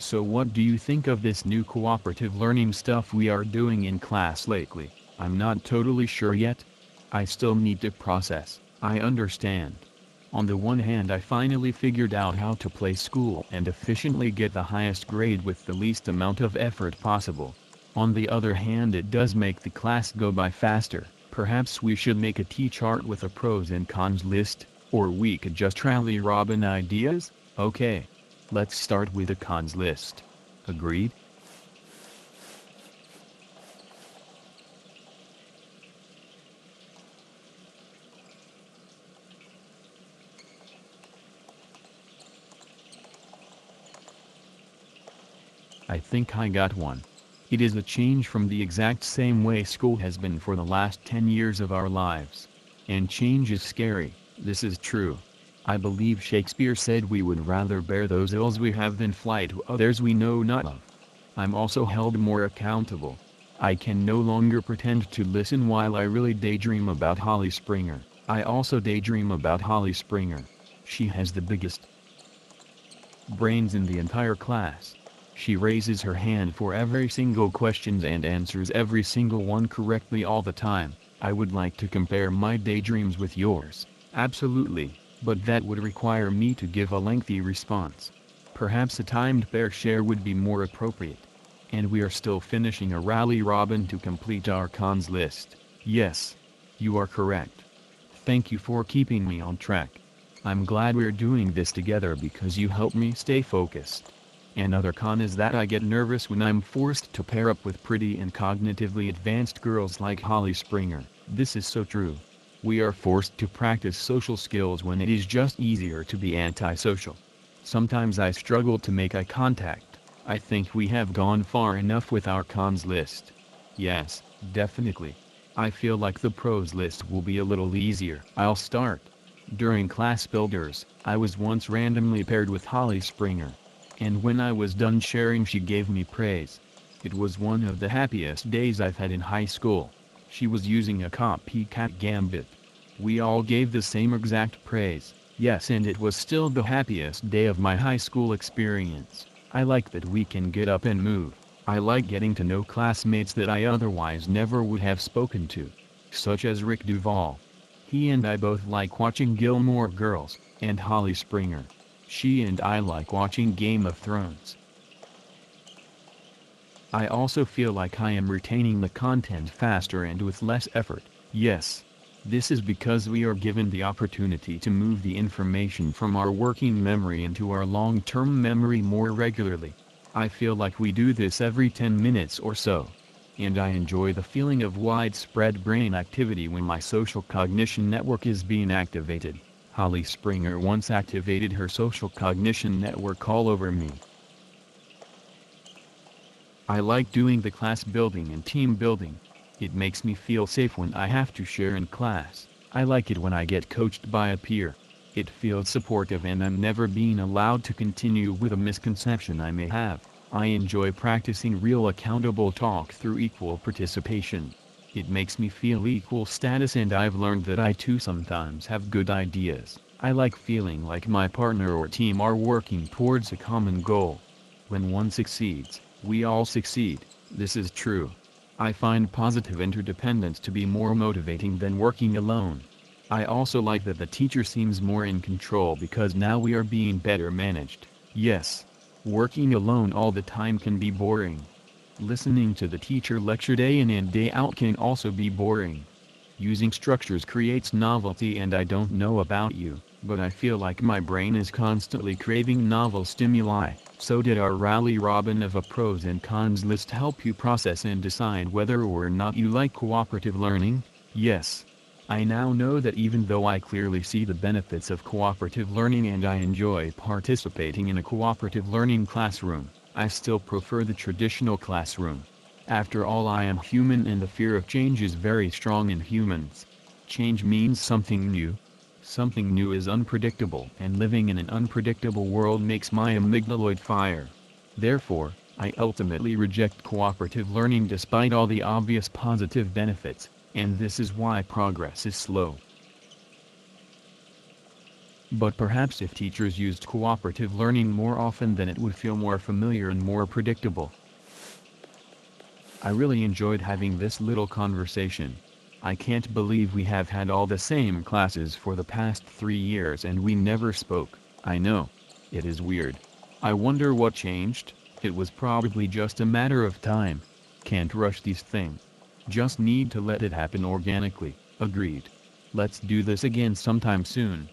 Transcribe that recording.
So what do you think of this new cooperative learning stuff we are doing in class lately? I'm not totally sure yet. I still need to process. I understand. On the one hand, I finally figured out how to play school and efficiently get the highest grade with the least amount of effort possible. On the other hand, it does make the class go by faster. Perhaps we should make a T-chart with a pros and cons list, or we could just RallyRobin ideas? Okay. Let's start with a cons list. Agreed? I think I got one. It is a change from the exact same way school has been for the last 10 years of our lives. And change is scary, this is true. I believe Shakespeare said we would rather bear those ills we have than fly to others we know not of. I'm also held more accountable. I can no longer pretend to listen while I really daydream about Holly Springer. I also daydream about Holly Springer. She has the biggest brains in the entire class. She raises her hand for every single question and answers every single one correctly all the time. I would like to compare my daydreams with yours. Absolutely, but that would require me to give a lengthy response. Perhaps a timed pair share would be more appropriate. And we are still finishing a RallyRobin to complete our cons list. Yes. You are correct. Thank you for keeping me on track. I'm glad we're doing this together because you help me stay focused. Another con is that I get nervous when I'm forced to pair up with pretty and cognitively advanced girls like Holly Springer. This is so true. We are forced to practice social skills when it is just easier to be antisocial. Sometimes I struggle to make eye contact. I think we have gone far enough with our cons list. Yes, definitely. I feel like the pros list will be a little easier. I'll start. During class builders, I was once randomly paired with Holly Springer. And when I was done sharing, she gave me praise. It was one of the happiest days I've had in high school. She was using a copycat gambit. We all gave the same exact praise. Yes, and it was still the happiest day of my high school experience. I like that we can get up and move. I like getting to know classmates that I otherwise never would have spoken to. Such as Rick Duvall. He and I both like watching Gilmore Girls, and Holly Springer. She and I like watching Game of Thrones. I also feel like I am retaining the content faster and with less effort. Yes. This is because we are given the opportunity to move the information from our working memory into our long-term memory more regularly. I feel like we do this every 10 minutes or so. And I enjoy the feeling of widespread brain activity when my social cognition network is being activated. Holly Springer once activated her social cognition network all over me. I like doing the class building and team building. It makes me feel safe when I have to share in class. I like it when I get coached by a peer. It feels supportive and I'm never being allowed to continue with a misconception I may have. I enjoy practicing real accountable talk through equal participation. It makes me feel equal status and I've learned that I too sometimes have good ideas. I like feeling like my partner or team are working towards a common goal. When one succeeds, we all succeed. This is true. I find positive interdependence to be more motivating than working alone. I also like that the teacher seems more in control because now we are being better managed. Yes. Working alone all the time can be boring. Listening to the teacher lecture day in and day out can also be boring. Using structures creates novelty and I don't know about you, but I feel like my brain is constantly craving novel stimuli. So did our RallyRobin of a pros and cons list help you process and decide whether or not you like cooperative learning? Yes. I now know that even though I clearly see the benefits of cooperative learning and I enjoy participating in a cooperative learning classroom, I still prefer the traditional classroom. After all, I am human and the fear of change is very strong in humans. Change means something new. Something new is unpredictable and living in an unpredictable world makes my amygdaloid fire. Therefore, I ultimately reject cooperative learning despite all the obvious positive benefits, and this is why progress is slow. But perhaps if teachers used cooperative learning more often, then it would feel more familiar and more predictable. I really enjoyed having this little conversation. I can't believe we have had all the same classes for the past 3 years and we never spoke. I know. It is weird. I wonder what changed. It was probably just a matter of time. Can't rush these things. Just need to let it happen organically. Agreed. Let's do this again sometime soon.